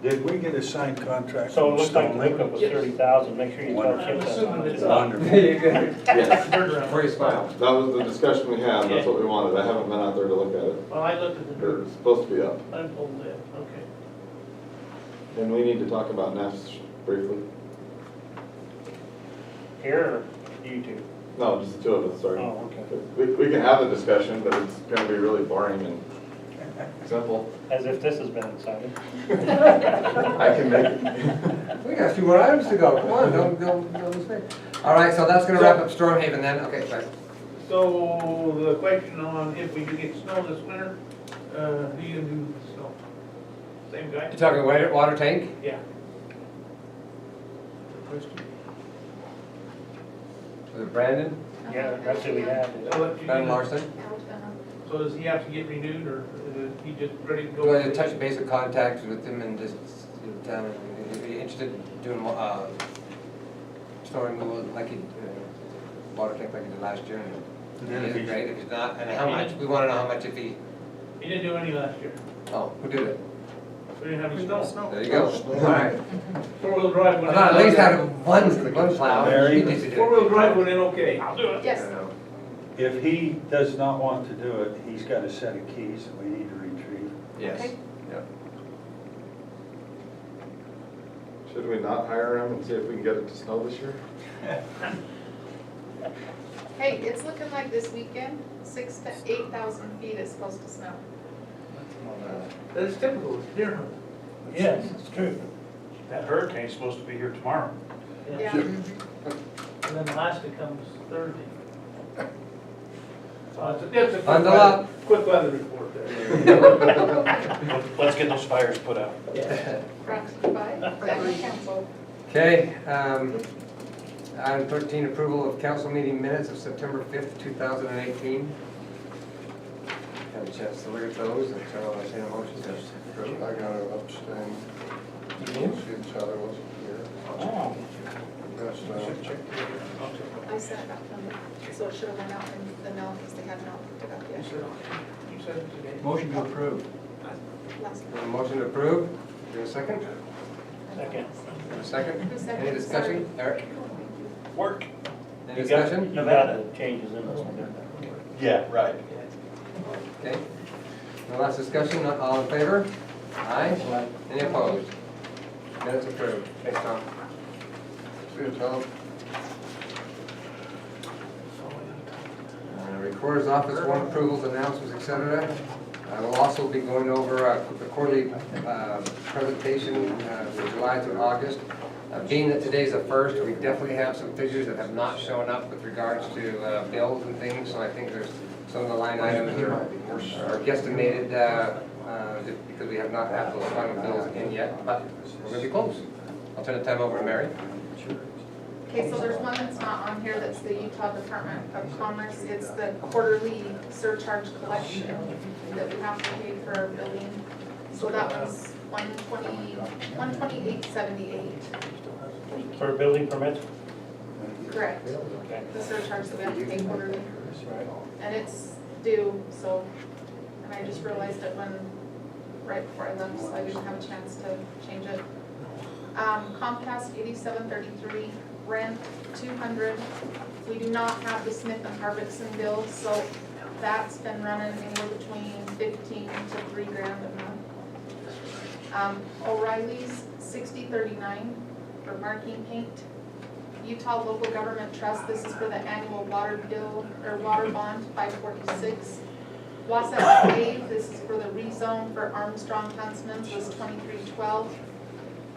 Did we get a signed contract? So it from looks like the Stone hookup was Yes. 30,000, make sure you tell Wonderful. Chip I'm that's assuming on it's it. up. Wonderful. There you go. Yes, Before you smile. that was the discussion we had. That's what we wanted. I haven't been out there to look at it. Well, I looked at the But dirt, it's supposed to be up. I pulled it, okay. And we need to talk about NAFs briefly. Here, or you two? No, just the two of us, sorry. Oh, okay. We can have the discussion, but it's gonna be really boring and simple. As if this has been exciting. I can make it. We got a few more items to go, come on, don't mistake. All right, so that's gonna wrap up Storm Haven then, okay, sorry. So the question on if we do get snow this winter, who you gonna do the snow? Same guy? You talking water tank? Yeah. Was it Brandon? Yeah, that's who we had. I'll let you Brandon do that. Larson? So does he have to get renewed, or is he just ready to Do go? I just touch basic contacts with him and just tell him, if you're interested in doing, storing like he, water tank like he did last year? And then He if did he's- great, if he's not, and how much? We wanna know how much if he, He didn't do any last year. oh, who did it? We didn't have any snow. There you go. All right. Four-wheel drive I went in. thought at least had one plow. Mary? He needs to do it. Four-wheel drive went in okay. I'll do it. I Yes. don't know. If he does not want to do it, he's got a set of keys that we need to retrieve. Yes. Okay. Yep. Should we not hire him and see if we can get it to snow this year? Hey, it's looking like this weekend, 6,000 to 8,000 feet is supposed to snow. That's typical, it's deer hunting. Yes, it's true. That hurricane's supposed to be here tomorrow. Yeah. And then Alaska comes Thursday. It's a Bundle up. quick weather report there. Let's get those fires put out. Brought to you by Family Council. Okay, item 13, approval of council meeting minutes of September 5th, 2018. Had a chance to look at those, and so I'll entertain a motion to approve. I gotta abstain. You do? See, Charlie wasn't here. Oh. That's, I sent it back from them, so it should have went out in the mail because they had not picked it up You yet. said, you said it today. Motion to approve. Last We have a motion to approve. Do a second? Second. A second? Who seconded? Any discussion? Eric? Work. Any You got, discussion? you got the changes in this one. Yeah, right. Okay. No last discussion, all in favor? Aye. Any opposed? Minutes approved. Thanks, Tom. see you, Tom. Recorder's office, warrant approvals, announcements, et cetera. I will also be going over the quarterly presentation from July through August. Being that today's the first, we definitely have some figures that have not shown up with regards to bills and things, so I think there's some of the line items are guesstimated just because we have not had those final bills in yet, but we're gonna be close. I'll turn the time over to Mary. Okay, so there's one that's not on here, that's the Utah Department of Commerce. It's the quarterly surcharge collection that we have to pay for our billing. So that was 128.78. For building permits? Correct. Okay. The surcharge that we have to pay quarterly. Right. And it's due, so, and I just realized it right before I left, so I didn't have a chance to change it. Comcast 8733, rent 200. We do not have the Smith and Harbison bill, so that's been running anywhere between 15 to $3,000 a month. O'Reilly's 6039 for marking paint. Utah Local Government Trust, this is for the annual water bill, or water bond, 546. Wasatch Wave, this is for the rezone for Armstrong Huntsman's, was 2312.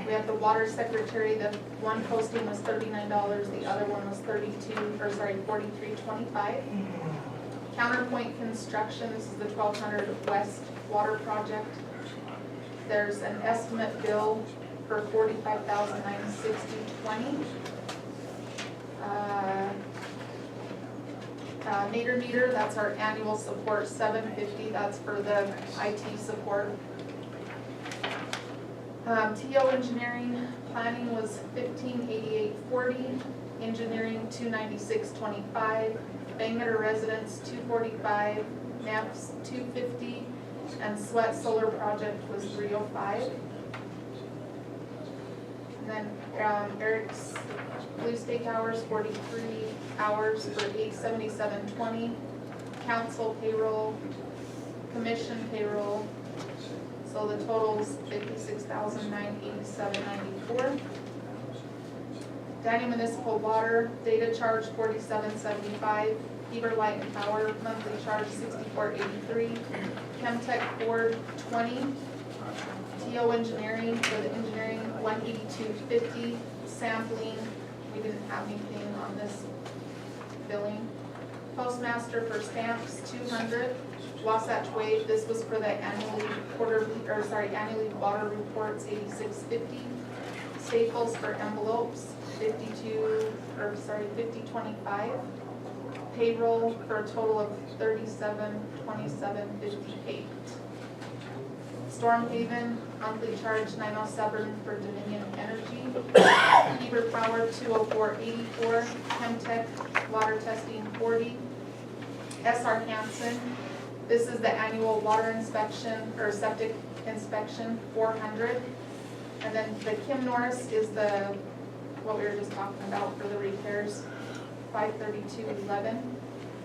We have the water secretary, the one posting was $39, the other one was $43.25. Counterpoint Construction, this is the 1200 West Water Project. There's an estimate bill for $45,960.20. Nader Meter, that's our annual support, $750, that's for the IT support. TO Engineering, planning was $1588.40, engineering $296.25, Bangor Residence $245, NEPS $250, and Sweat Solar Project was $305. And then Eric's Blue Steak hours, 43 hours for $877.20, council payroll, commission payroll, so the total's $56,987.94. Daniel Municipal Water, data charge $47.75, Heber Light and Power, monthly charge $64.83, Chemtech Board $20, TO Engineering, for the engineering $182.50, sampling, we didn't have anything on this billing. Postmaster for stamps $200, Wasatch Wave, this was for the annually annually water reports $86.50, Staples for envelopes $50.25, payroll for a total of $37.27.58. Stormhaven, monthly charge $907 for Dominion Energy. Heber Power $204.84, Chemtech water testing $40. SR Hansen, this is the annual water inspection or septic inspection $400. And then the Kim Norris is the, what we were just talking about for the repairs, $532.11.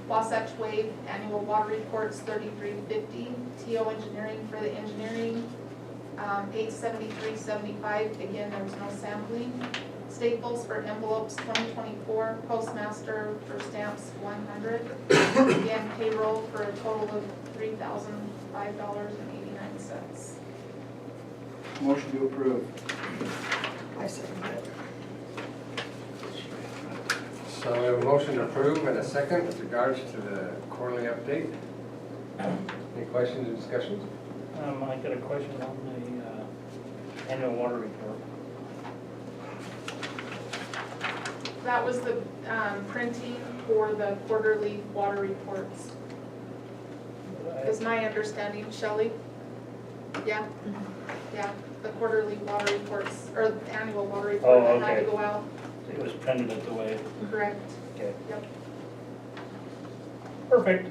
Wasatch Wave, annual water reports $33.50. TO Engineering for the engineering, $873.75. Again, there was no sampling. Staples for envelopes $20.24. Postmaster for stamps $100. Again, payroll for a total of $3,005.89. Motion to approve. I second that. So we have a motion to approve and a second with regards to the quarterly update. Any questions or discussions? I got a question on the annual water report. That was the printing for the quarterly water reports, is my understanding, Shelley? Yeah? Yeah, the quarterly water reports, or the annual water report that had to go out. It was printed it the way, Correct. okay. Yep. Perfect.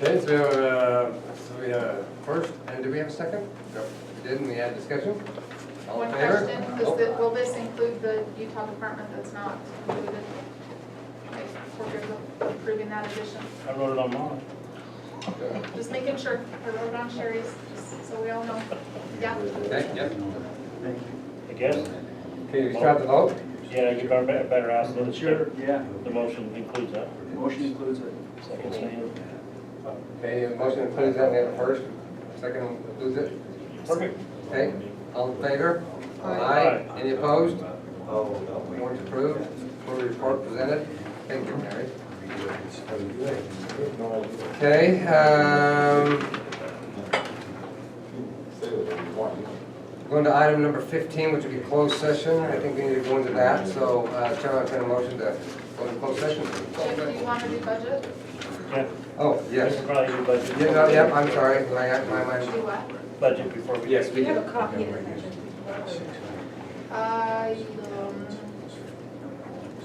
Okay, so we have a first, and do we have a second? No. We did, and we had discussion? All in One favor? question, will this include the Utah department that's not included? Like, we're good with approving that addition? I wrote it on mine. Just making sure, I wrote it on Sherry's, just so we all know. Yeah, Okay, yep. I guess, Okay, we start the vote? yeah, you better ask them. Sure, yeah, The motion includes that. motion includes it. Second, Stan. Okay, the motion includes that, we have a first, second includes it? Perfect. Okay, all in favor? Aye. Any opposed? Warrants approved, quarterly report presented. Thank you, Mary. Okay, going to item number 15, which will be closed session. I think we need to go into that, so Chairman, I'll take a motion to go into closed session. Chip, do you want to do budget? Yeah, Oh, we yes. should probably do budget. Yeah, no, yep, I'm sorry, my Do mind. what? Budget before we. Yes, we You have do. a copy of the budget.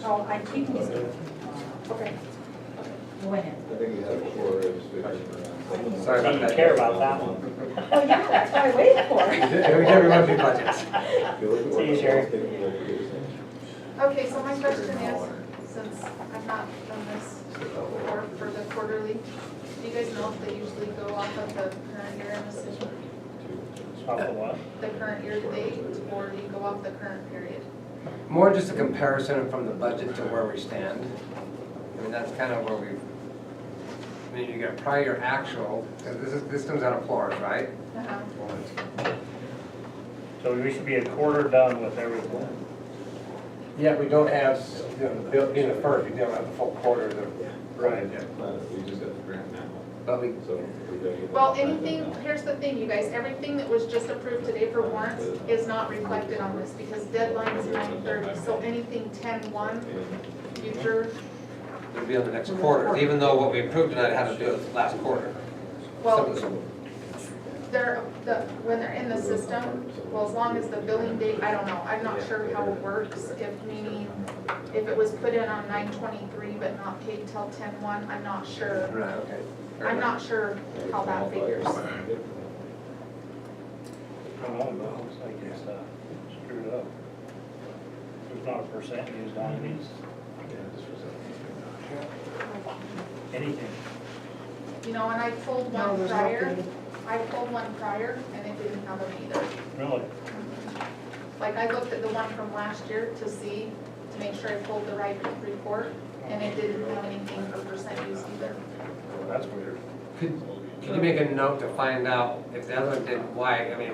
Oh, I keep this. Okay. Go ahead. I think we had it before, it was Sorry about You that. care about that one. Oh, yeah, that's what I waited for. We never want to do budgets. See you, Sherry. Okay, so my question is, since I've not done this before for the quarterly, do you guys know if they usually go off of the current year in this system? Off the what? The current year to date, or do you go off the current period? More just a comparison from the budget to where we stand. I mean, that's kind of where we, I mean, you got prior actual, because this comes out of floors, right? Uh-huh. So we should be a quarter done with everything. Yeah, we don't have, you know, the bill being the first, we don't have the full quarter of the. Right. We just got the grant now, But we, so we gotta get. Well, anything, here's the thing, you guys, everything that was just approved today for warrants is not reflected on this because deadline is 9/30. So anything 10/1, future, it'll be on the next quarter, even though what we approved tonight had to do with last quarter. well, when they're in the system, well, as long as the billing date, I don't know, I'm not sure how it works, if it was put in on 9/23 but not paid till 10/1, I'm not sure. Right, okay. I'm not sure how that figures. I don't know, but it looks like it's screwed up. There's not a percent used on these. Anything. You know, and I pulled No, one there's prior, nothing. I pulled one prior and it didn't have them either. Really? Like I looked at the one from last year to see, to make sure I pulled the right report and it didn't have anything for percent used either. Well, that's weird. Could you make a note to find out if the other one did, why, I mean,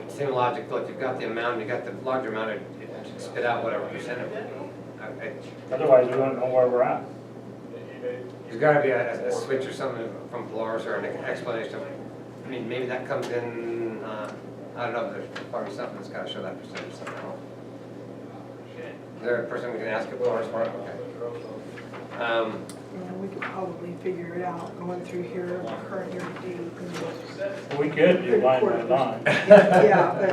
same logic, look, you've got the amount, you got the larger amount, it should spit out whatever percent of it. Otherwise, we don't know where we're at. There's gotta be a switch or something from Polaris or an explanation. I mean, maybe that comes in, I don't know, there's probably something that's gotta show that percentage somehow. Is there a person we can ask at Polaris for it? Okay. We could probably figure it out, going through here, current year to date. and- We could do line by line. Yeah, but.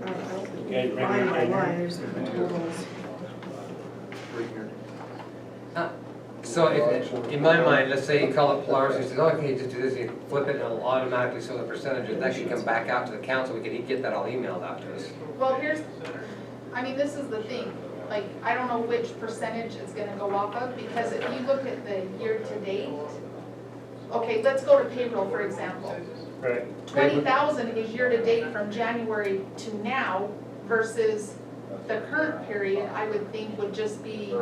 I don't Okay, think bring line your by pen. line, there's the totals. So if, in my mind, let's say you call up Polaris, and says, oh, okay, just do this, you flip it, and it'll automatically show the percentages, that can come back out to the council, we can get that all emailed out to us. Well, I mean, this is the thing, like, I don't know which percentage it's gonna go off of, because if you look at the year-to-date, okay, let's go to payroll, for example. Right. 20,000 is year-to-date from January to now versus the current period, I would think would just be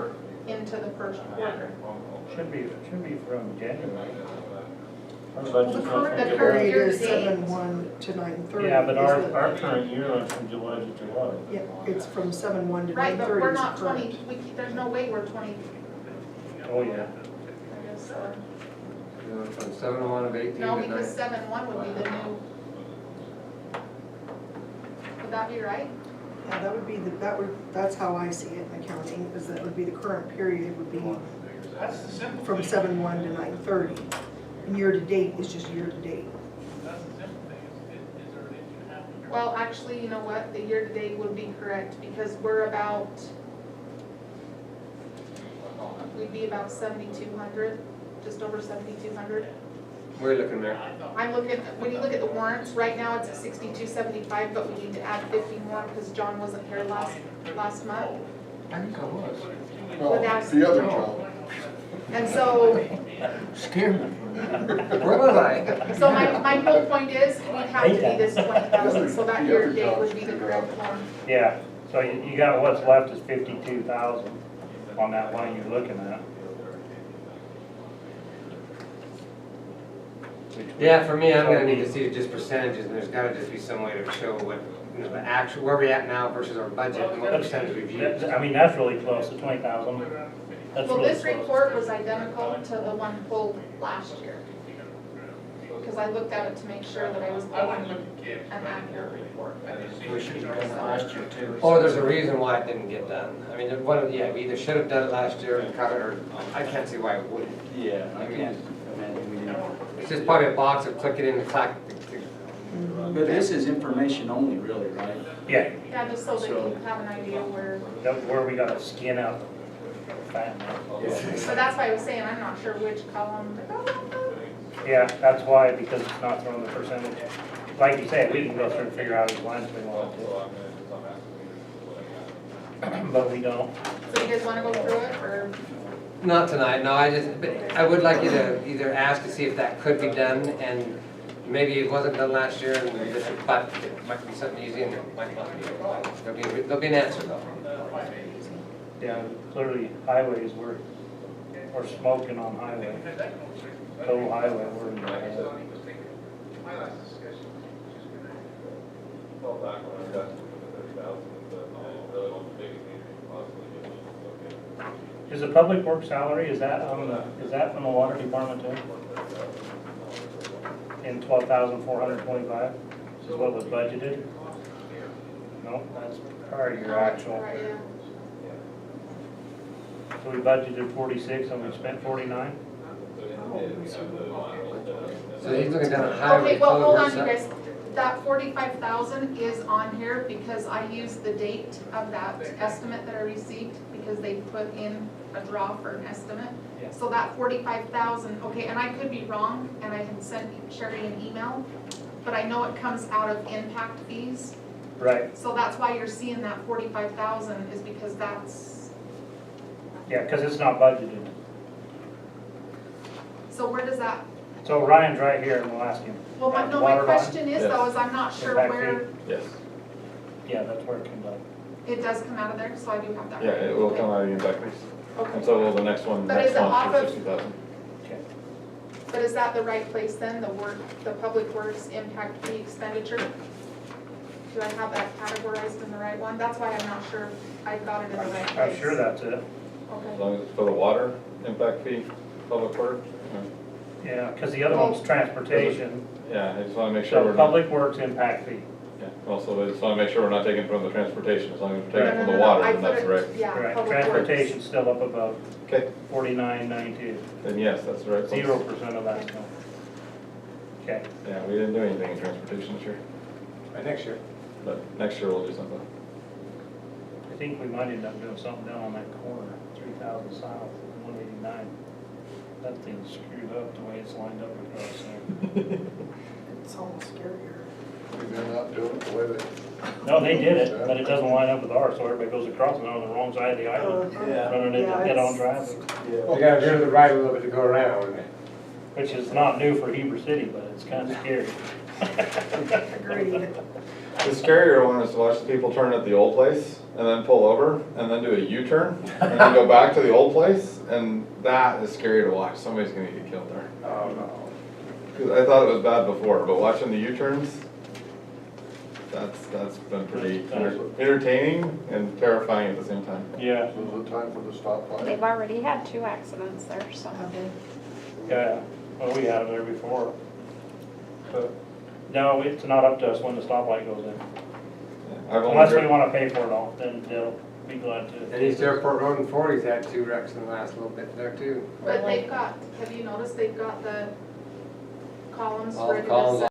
into the first quarter. Should be from January. Well, the current The current period year is to date. 7/1 to 9/30. Yeah, but is our the- current year runs from July to July. Yeah, it's from 7/1 to 9/30. Right, but we're is not current. 20, there's no way we're 20, Oh, yeah. I guess, From 7/1 of 18 no, to because 9. 7/1 would be the new. Would that be right? Yeah, that would be that's how I see it in accounting, is that would be the current period would be That's the simple. from 7/1 to 9/30. And year to date is just year to date. That's the simple thing, is there an issue happening? Well, actually, you know what, the year-to-date would be correct, because we're about, we'd be about 7,200, just over 7,200. We're looking there. I'm looking, when you look at the warrants, right now it's at 6275, but we need to add 50 more because John wasn't here last month. I think I was. No, Without- the other John. And so, Scared me. Where was I? so my whole point is, we'd have to be this 20,000, so that year-to-date would be the correct one. Yeah, so you got what's left is 52,000 on that line you're looking at. Yeah, for me, I'm gonna need to see just percentages, and there's gotta just be some way to show what, you know, the actual, where we're at now versus our budget and what percentage we've used. I mean, that's really close to 20,000. That's Well, really this close. report was identical to the one pulled last year. Because I looked at it to make sure that I was pulling an accurate report. We should have done it last year too. Or there's a reason why it didn't get done. I mean, yeah, we either should have done it last year and cut it, or I can't see why it wouldn't. Yeah, I can't imagine we didn't. It's just probably a box of click it in and clack. But this is information only, really, right? Yeah, Yeah, just so that you have an idea where, that's where we gotta skin out the fat. so that's why I was saying, I'm not sure which column. Yeah, that's why, because it's not throwing the percentage. Like you said, we can go through and figure out which lines we want to. But we don't. So you guys wanna go through it, or? Not tonight, no, but I would like you to either ask to see if that could be done, and maybe it wasn't done last year, but it might be something easy and it might not be. There'll be an answer though. Yeah, clearly highways, we're smoking on highway. Total highway, we're in the hole. Is the public works salary, is that from the water department too? In 12,425, is what was budgeted? No, that's prior to your actual. Right, yeah. So we budgeted 46 and we spent 49? So he's looking down at highway. Okay, well, hold public on, you works. guys. That 45,000 is on here because I used the date of that estimate that I received because they put in a draw for an estimate. Yeah. So that 45,000, okay, and I could be wrong, and I had sent Sherry an email, but I know it comes out of impact fees. Right, So that's why you're seeing that 45,000 is because that's, yeah, because it's not budgeted. so where does that, So Ryan's right here and we'll ask him. well, my Water line? question is though, Yes. is I'm not sure Impact where, Yes. Yeah, that's where it comes up. it does come out of there, so I do have that. Yeah, right. it will Okay. come out of the impact fees. Okay. And so will the next one, But is next it month off for of- 60,000. Okay. But is that the right place then, the public works impact fee expenditure? Do I have that categorized in the right one? That's why I'm not sure if I got it in the right place. I'm sure that's it. As Okay. long as it's for the water impact fee, public works. Yeah, because the other one's transportation. Yeah, I just want to make sure So we're not, public works impact fee. yeah, also, I just want to make sure we're not taking from the transportation, as long as we're No, taking no, from no, the no, water, I then put that's it- right. Yeah, Right, public works. transportation's still up above Okay, 49.92. then yes, that's the right place. 0% of that's gone. Okay, Yeah, we didn't do anything in transportation this year, Right, next year. but next year we'll do something. I think we might end up doing something down on that corner, 3,000 south, 189. That thing's screwed up the way it's lined up across there. It's almost scarier. They're not doing it the way they. No, they did it, but it doesn't line up with ours, so everybody goes across and on the wrong side of the island, Yeah. running into Yeah, head-on it's- traffic, You gotta veer to the right a little bit to go around. which is not new for Heber City, but it's kind of scary. Agreed. The scarier one is to watch the people turn at the old place and then pull over and then do a U-turn and then go back to the old place, and that is scary to watch. Somebody's gonna get killed there. Oh, no. 'Cause I thought it was bad before, but watching the U-turns, that's been pretty entertaining and terrifying at the same time. Yeah, So is it time for the stop line? They've already had 2 accidents there, so. yeah, well, we had them there before. But, no, it's not up to us when the stoplight goes in. Yeah, I've only Unless we driven- want to pay for it all, then they'll be glad to. And East Airport Road and 40's had 2 wrecks in the last little bit there too. But they've got, have you noticed they've got the columns All the ready to columns set